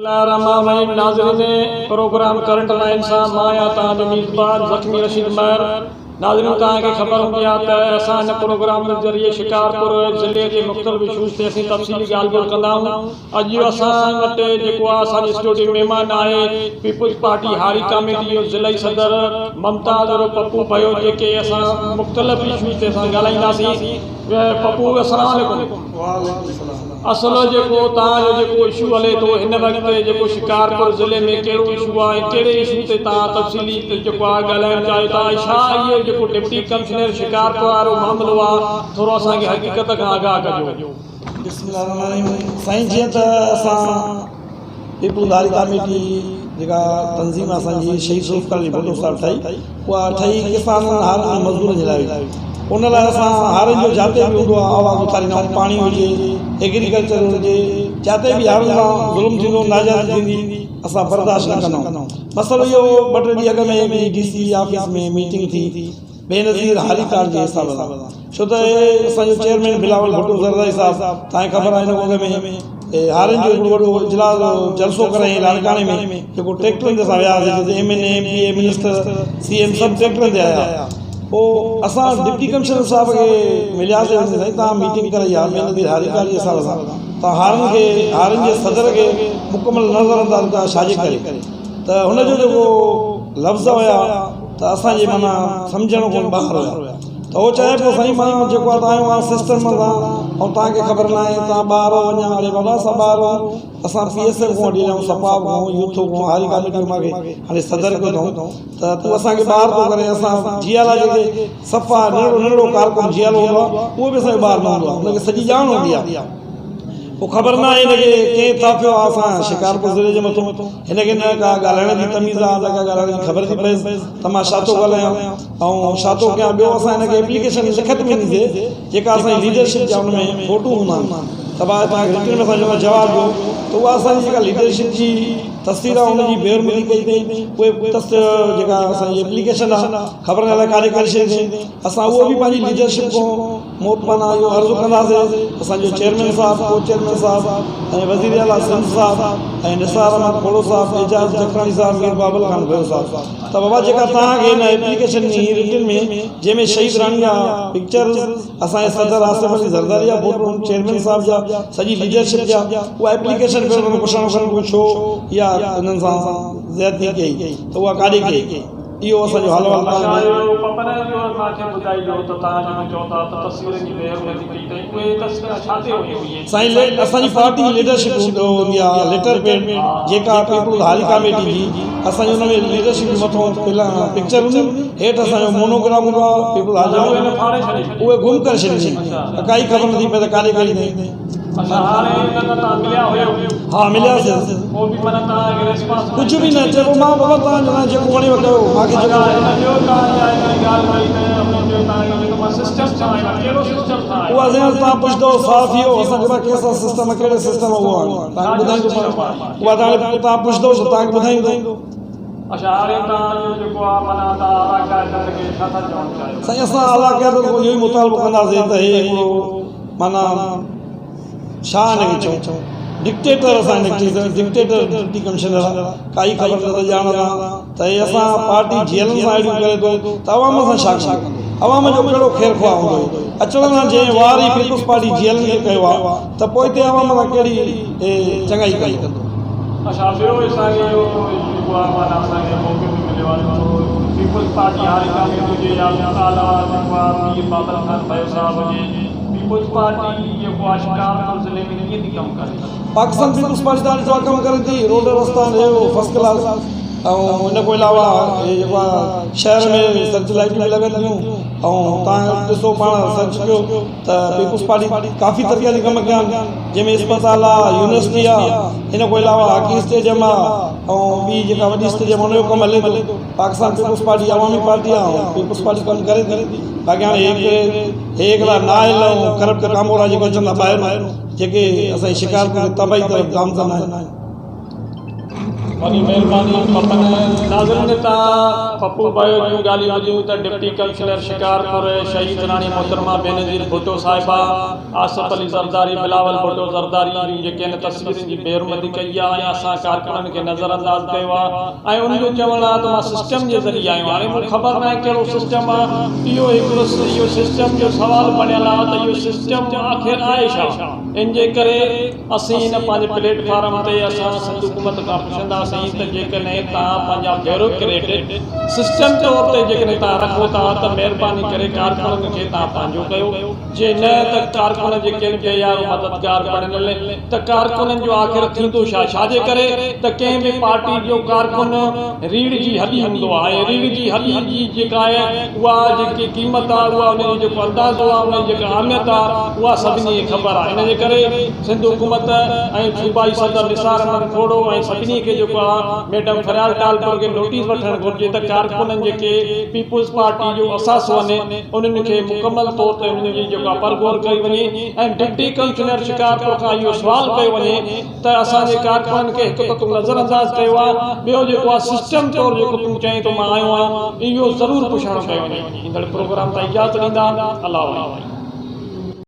नाज़रीन programme current line सां मां आहियां तव्हांजो मेज़बान ज़ख़्मी रशीद महर। नाज़रीन तव्हांखे ख़बर हूंदी आहे त असां हिन प्रोग्राम जे ज़रिए शिकारपुर ज़िले जे मुख़्तलिफ़ इशूज़ ते असीं तफ़सीली ॻाल्हि ॿोल कंदा आहियूं। अॼु असां वटि जेको आहे असांजे स्टूडियो महिमान आहे पीपुल्स पार्टी हारी कमेटी जो ज़िलई सदर मुमताज़ पप्पू भयो, जेके असां मुख़्तलिफ़ इशूज़ ते असां ॻाल्हाईंदासीं। पप्पू अस्सलाम वालेकुम। असल जेको तव्हांजो जेको इशू हले थो हिन वक़्तु जेको शिकारपुर ज़िले में कहिड़ो इशू आहे, कहिड़े इशू ते तव्हां तफ़सीली जेको आहे ॻाल्हाइणु चाहियो था, छा इहो जेको डिप्टी कमिश्नर शिकारपुर वारो मामिलो आहे थोरो असांखे हक़ीक़त खां आगाह कजो। साईं, जीअं त असां पीपुल्स हारी कमेटी जेका तंज़ीम असांजी शहीद ज़ुल्फ़िकार भुट्टो साहिबु ठही, उहा ठही किसाननि हारनि मज़दूरनि जे लाइ। उन लाइ असां हारनि जो जिते बि हूंदो आहे आवाज़ उथारींदा आहियूं, पाणी हुजे, एग्रीकल्चर हुजे, जिते बि हारनि सां ज़ुल्म थींदो, नाजाइज़ थींदी, असां बर्दाश्त न कंदा आहियूं। मसइलो इहो ॿ टे ॾींहं अॻ में DC ऑफिस में मीटिंग थी बेनज़ीर हाली कार्ड जे हिसाब सां, छो त असांजो चेयरमैन बिलावल भुट्टो ज़रदारी साहिबु, तव्हांखे ख़बर आहे हिन वॻे में हारनि जो हिकिड़ो वॾो इजलास जलसो कराई लाड़काणे में, जेको ट्रैक्टरनि ते असां वियासीं, MNA MPA मिनिस्टर CM सभु ट्रैक्टरनि ते आया। पोइ असां डिप्टी कमिश्नर साहिब खे मिलियासीं, साईं तव्हां मीटिंग कराई आहे बेनज़ीर हाली कार्ड जे हिसाब सां, तव्हां हारनि जे सदर खे मुकमल नज़र अंदाज़ कयो छाजे करे, त हुनजो जेको लफ़्ज़ हुया त असांजे माना सम्झण खां ॿाहिरि हुया। त उहो चए पियो साईं मां जेको आहे तव्हांजो आहे सिस्टम सां, ऐं तव्हांखे ख़बर न आहे तव्हां ॿार वञा, अरे बाबा असां ॿार असां PSF खां वठी हलिया, सपा खां, यूथ खां, हारी कमेटी मां हाणे सदर पियो अथऊं, त तूं असांखे ॿार थो करे। असां जियाला जेके सफ़ा नंढड़ो कारकुन जियालो हूंदो आहे, उहो बि असांजो ॿार न हूंदो आहे, हुनखे सॼी ॼाण हूंदी आहे। पोइ ख़बर न आहे हिनखे कंहिं थापियो आहे असां शिकारपुर ज़िले जे मथां, हिनखे न का ॻाल्हाइण जी तमीज़ आहे, न का ॻाल्हाइण जी ख़बर थी पए त मां छा थो ॻाल्हायां ऐं छा थो कयां। ॿियो असां हिनखे एप्लीकेशन लिखत में ॾींदे जेका असांजी लीडरशिप जा हुन में फोटू हूंदा आहिनि, त भाउ तव्हांखे रिटर्न में असांजो जवाबु ॾियो, त उहा असांजी जेका लीडरशिप जी तस्वीर आहे हुनजी बेरमती कई अथई। उहे जेका असांजी एप्लीकेशन आहे ख़बर न लाइ काॾे करे छॾींदी, असां उहो बि पंहिंजी लीडरशिप खां मोटमाना इहो अर्ज़ु कंदासीं। असांजो चेयरमैन साहिबु, को चेयरमैन साहिबु ऐं वज़ीर आला सिंध साहिबु ऐं निसार अहमद खोड़ो साहिबु, एजाज़ जखरानी साहिबु, मीर बाबल खान भयो साहिबु, त बाबा जेका तव्हांखे हिन एप्लीकेशन में रिटर्न में जंहिंमें शहीद राणी जा पिक्चर, असांजे सदर आसिफ अली ज़रदारी जा फोटो, चेयरमैन साहिब जा, सॼी लीडरशिप जा, उहा एप्लीकेशन पियो पुछणु खपे छो या हिननि सां ज़्यादती कई, त उहा काॾे कई। इहो असांजो हल साईं। असांजी पार्टी लीडरशिप हूंदी आहे लेटर पैड जेका पीपुल्स हारी कमेटी जी, असांजे हुन में लीडरशिप मथां पिक्चर हूंदी, हेठि असांजो मोनोग्राम हूंदो आहे पीपुल्स हारी, उहे गुम करे छॾींदी, काई ख़बर नथी पए त काॾे कई अथई। हाँ मिलियासीं, कुझु बि न चइबो, मां बाबा तव्हां जेको वणेव कयो, मूंखे उहा तव्हां पुछंदो साफ़ इहो असांजे पास कंहिंसां सिस्टम, कहिड़े सिस्टम उहो तव्हांखे ॿुधाईंदो, उहा तव्हां पुछंदो तव्हांखे ॿुधाईंदो। साईं असां आला क़यादत इहो ई मुतालबो कंदासीं त हे हिकिड़ो माना छा हिनखे चऊं, डिक्टेटर असां डिक्टेटर डिप्टी कमिश्नर आहे, काई ख़बर न ॼाण त हे असां पार्टी जेलनि सां अहिड़ियूं करे थो, त अवाम सां छा कंदो, अवाम जो कहिड़ो ख़ैरु ख़्वाह हूंदो। अचण सां जंहिं वार ई पीपुल्स पार्टी जेलनि खे कयो आहे, त पोइ हिते अवाम सां कहिड़ी चङाई कई कंदो। पीपुल्स पार्टी हारी कमेटी जे बाबल खान भयो साहब हुजे, पीपुल्स पार्टी जेको आहे शिकारपुर ज़िले में कीअं थी कमु करे? पाकिस्तान पीपुल्स पार्टी ॾाढी सुठा कमु करे थी, रोड रस्ता फर्स्ट क्लास, ऐं हिन खां अलावा जेको आहे शहर में सर्च लाइटियूं बि लॻनि थियूं, ऐं तव्हां ॾिसो पाण सर्च कयो त पीपुल्स पार्टी काफ़ी तरक़ियाती कम कया आहिनि, जंहिंमें इस्पताल आहे, यूनिवर्सिटी आहे, हिन खां अलावा हॉकी स्टेडियम आहे, ऐं ॿी जेका वॾी स्टेडियम हुनजो कमु हले थो। पाकिस्तान पीपुल्स पार्टी अवामी पार्टी आहे, ऐं पीपुल्स पार्टी कमु करे थी। बाक़ी हाणे हिकिड़ा नाइल ऐं करप्ट कामोरा जेके अचनि था ॿाहिरि, जेके असांजी शिकारपुर तबाही तरफ़ गामज़न आहिनि। वॾी महिरबानी पपन नाज़रीन तव्हां पप्पू भाई जूं ॻाल्हियूं ॿुधियूं त डिप्टी कमिश्नर शिकारपुर शहीद राणी मोहतरमा बेनज़ीर भुट्टो साहिबा आसिफ अली ज़रदारी बिलावल भुट्टो ज़रदारी जेके आहिनि तस्वीरुनि जी बेरुमती कई आहे ऐं असां कारकुननि खे नज़रअंदाज़ कयो आहे ऐं उन्हनि जो चवणु आहे त मां सिस्टम जे ज़रिए आयो हाणे मूंखे ख़बर न आहे कहिड़ो सिस्टम आहे इहो इहो सिस्टम जो सुवालु बणियल आहे त इहो सिस्टम आख़िर आहे छा इन जे करे असीं हिन पंहिंजे प्लेटफॉर्म ते असां सिंध हुकूमत खां पुछंदासीं त जेकॾहिं तव्हां पंहिंजा ब्यूरोक्रेट सिस्टम तौर ते जेकॾहिं तव्हां रखो था त महिरबानी करे कारकुननि खे तव्हां पंहिंजो कयो जे न त कारकुन जेके आहिनि बेयारो मददगार बणियल त कारकुननि जो आख़िर थींदो छाजे करे त कंहिं बि पार्टी जो कारकुन रीढ़ जी हॾी हूंदो आहे ऐं रीढ़ जी हॾी जी जेका आहे उहा जेकी क़ीमत आहे उहा उनजो जेको अंदाज़ो आहे उनजी जेका अहमियत आहे उहा सभिनी खे ख़बर आहे इन जे करे सिंध हुकूमत ऐं सूबाई सदर निसार अहमद खोड़ो ऐं सभिनी खे जेको आहे मैडम फरियाल टालपुर खे नोटिस वठणु घुरिजे त कारकुननि जेके पीपुल्स पार्टी जो असासो आहिनि उन्हनि खे मुकमल तौर ते उन्हनि जी जेका परगोर कई वञे ऐं डिप्टी कमिश्नर शिकारपुर खां इहो सुवालु कयो वञे त असांजे कारकुननि खे हिकु त तूं नज़रअंदाज़ कयो आहे ॿियो जेको आहे सिस्टम तौरु जेको तूं चईं थो मां आयो आहियां इहो ज़रूरु पुछणु कयो वञे ईंदड़ प्रोग्राम तां इजाज़त ॾींदा अलाह